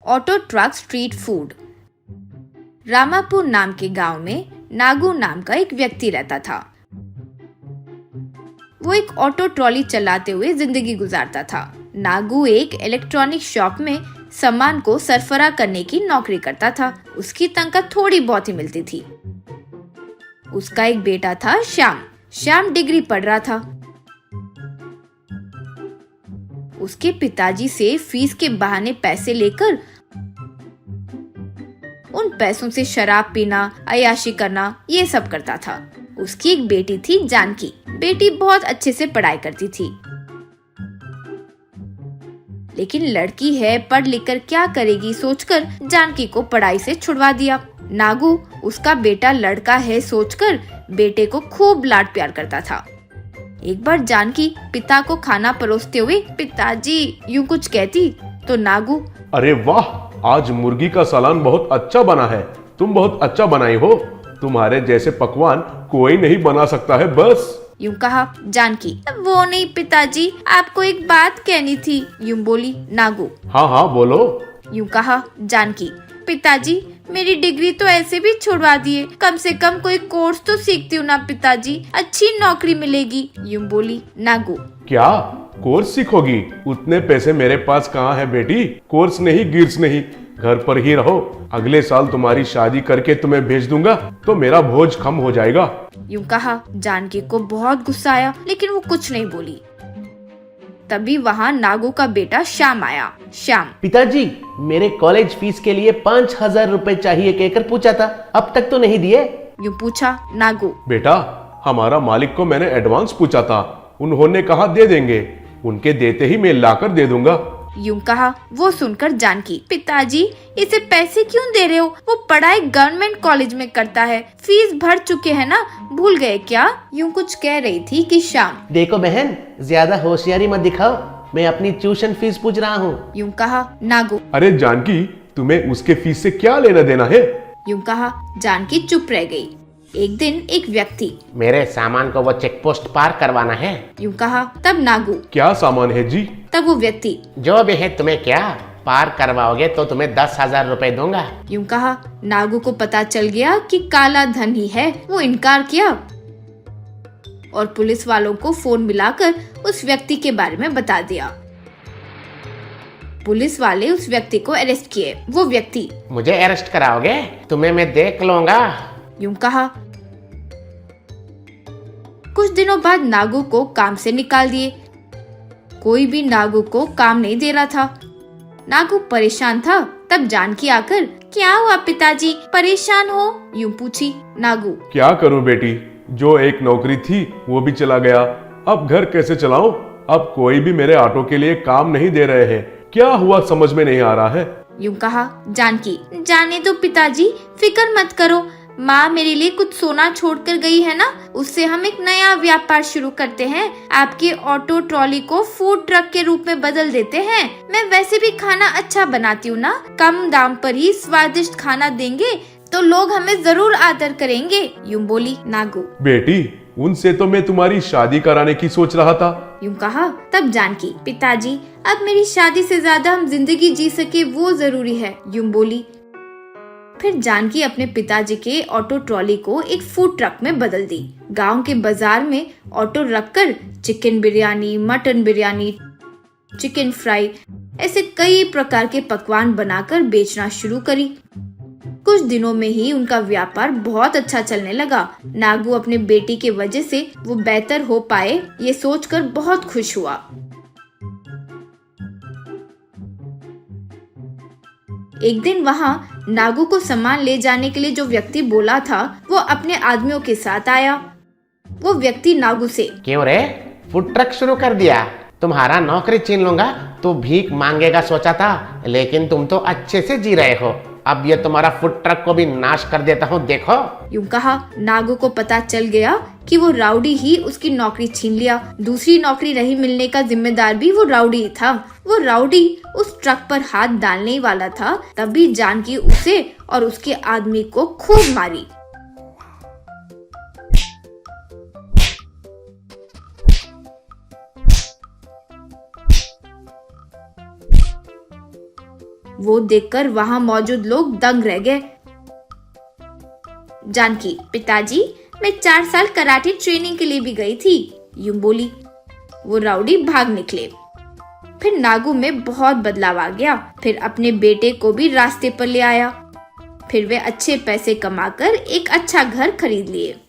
Auto truck street food. Ramapur नाम के गांव में नागू नाम का एक व्यक्ति रहता था। वो एक ऑटो ट्रॉली चलाते हुए जिंदगी गुजारता था। नागू एक इलेक्ट्रॉनिक शॉप में सामान को सरफरा करने की नौकरी करता था। उसकी तनख्वाह थोड़ी बहुत ही मिलती थी। उसका एक बेटा था श्याम। श्याम डिग्री पढ़ रहा था। उसके पिताजी से फीस के बहाने पैसे लेकर उन पैसों से शराब पीना, अय्याशी करना, ये सब करता था। उसकी एक बेटी थी जानकी। बेटी बहुत अच्छे से पढ़ाई करती थी, लेकिन लड़की है, पढ़ लिख कर क्या करेगी सोचकर जानकी को पढ़ाई से छुड़वा दिया। नागू उसका बेटा लड़का है सोचकर बेटे को खूब लाड प्यार करता था। एक बार जानकी पिता को खाना परोसते हुए पिताजी यूं कुछ कहती तो नागू, अरे वाह, आज मुर्गी का सालन बहुत अच्छा बना है। तुम बहुत अच्छा बनाई हो। तुम्हारे जैसे पकवान कोई नहीं बना सकता है। बस यूं कहा जानकी। वो नहीं पिताजी, आपको एक बात कहनी थी, यूं बोली नागू। हाँ हाँ बोलो। यूं कहा जानकी। पिताजी मेरी डिग्री तो ऐसे भी छुड़वा दिए, कम से कम कोई कोर्स तो सीखती हूँ ना पिताजी, अच्छी नौकरी मिलेगी, यूं बोली नागू। क्या कोर्स सीखोगी? उतने पैसे मेरे पास कहाँ है बेटी। कोर्स नहीं, गिर्स नहीं, घर पर ही रहो। अगले साल तुम्हारी शादी करके तुम्हें भेज दूंगा तो मेरा बोझ कम हो जाएगा। यूं कहा। जानकी को बहुत गुस्सा आया, लेकिन वो कुछ नहीं बोली। तभी वहाँ नागू का बेटा श्याम आया। श्याम, पिताजी मेरे कॉलेज फीस के लिए 5,000 रुपए चाहिए कहकर पूछा था, अब तक तो नहीं दिए। यूं पूछा नागू। बेटा, हमारा मालिक को मैंने एडवांस पूछा था, उन्होंने कहा दे देंगे। उनके देते ही मैं लाकर दे दूंगा। यूं कहा। वो सुनकर जानकी, पिताजी इसे पैसे क्यों दे रहे हो? वो पढ़ाई गवर्नमेंट कॉलेज में करता है, फीस भर चुके हैं ना, भूल गए क्या? यूं कुछ कह रही थी कि श्याम, देखो बहन, ज्यादा होशियारी मत दिखाओ, मैं अपनी ट्यूशन फीस पूछ रहा हूँ। यूं कहा नागू। अरे जानकी, तुम्हें उसके फीस से क्या लेना देना है? यूं कहा। जानकी चुप रह गई। एक दिन एक व्यक्ति, मेरे सामान को वो चेक पोस्ट पार करवाना है। यूं कहा। तब नागू, क्या सामान है जी? तब वो व्यक्ति, जो भी है तुम्हें क्या, पार करवाओगे तो तुम्हें 10,000 रुपए दूंगा। यूं कहा। नागू को पता चल गया कि काला धन ही है। वो इनकार किया और पुलिस वालों को फोन मिलाकर उस व्यक्ति के बारे में बता दिया। पुलिस वाले उस व्यक्ति को अरेस्ट किए। वो व्यक्ति, मुझे अरेस्ट कराओगे? तुम्हें मैं देख लूंगा। यूं कहा। कुछ दिनों बाद नागू को काम से निकाल दिए। कोई भी नागू को काम नहीं दे रहा था। नागू परेशान था। तब जानकी आकर, क्या हुआ पिताजी, परेशान हो? यूं पूछी। नागू, क्या करूं बेटी, जो एक नौकरी थी वो भी चला गया। अब घर कैसे चलाऊं? अब कोई भी मेरे ऑटो के लिए काम नहीं दे रहे हैं। क्या हुआ समझ में नहीं आ रहा है। यूं कहा। जानकी, जाने दो पिताजी, फिक्र मत करो। माँ मेरे लिए कुछ सोना छोड़कर गई है ना, उससे हम एक नया व्यापार शुरू करते हैं। आपके ऑटो ट्रॉली को फूड ट्रक के रूप में बदल देते हैं। मैं वैसे भी खाना अच्छा बनाती हूँ ना, कम दाम पर ही स्वादिष्ट खाना देंगे तो लोग हमें जरूर आदर करेंगे, यूं बोली नागू। बेटी, उनसे तो मैं तुम्हारी शादी कराने की सोच रहा था। यूं कहा। तब जानकी, पिताजी अब मेरी शादी से ज्यादा हम जिंदगी जी सके वो जरूरी है, यूं बोली। फिर जानकी अपने पिताजी के ऑटो ट्रॉली को एक फूड ट्रक में बदल दी। गांव के बाजार में ऑटो रखकर chicken biryani, mutton biryani, chicken fry, ऐसे कई प्रकार के पकवान बनाकर बेचना शुरू करी। कुछ दिनों में ही उनका व्यापार बहुत अच्छा चलने लगा। नागू अपने बेटी के वजह से वो बेहतर हो पाए ये सोचकर बहुत खुश हुआ। एक दिन वहाँ नागू को सामान ले जाने के लिए जो व्यक्ति बोला था वो अपने आदमियों के साथ आया। वो व्यक्ति नागू से, क्यों रे, फूड ट्रक शुरू कर दिया? तुम्हारा नौकरी छीन लूंगा तो भीख मांगेगा सोचा था, लेकिन तुम तो अच्छे से जी रहे हो। अब ये तुम्हारा फूड ट्रक को भी नाश कर देता हूँ, देखो। यूं कहा। नागू को पता चल गया कि वो राउडी ही उसकी नौकरी छीन लिया। दूसरी नौकरी नहीं मिलने का जिम्मेदार भी वो राउडी ही था। वो राउडी उस ट्रक पर हाथ डालने वाला था, तभी जानकी उसे और उसके आदमी को खूब मारी। वो देखकर वहां मौजूद लोग दंग रह गए। जानकी, पिताजी मैं 4 साल कराटे ट्रेनिंग के लिए भी गई थी, यूं बोली। वो राउडी भाग निकले। फिर नागू में बहुत बदलाव आ गया। फिर अपने बेटे को भी रास्ते पर ले आया। फिर वे अच्छे पैसे कमाकर एक अच्छा घर खरीद लिए।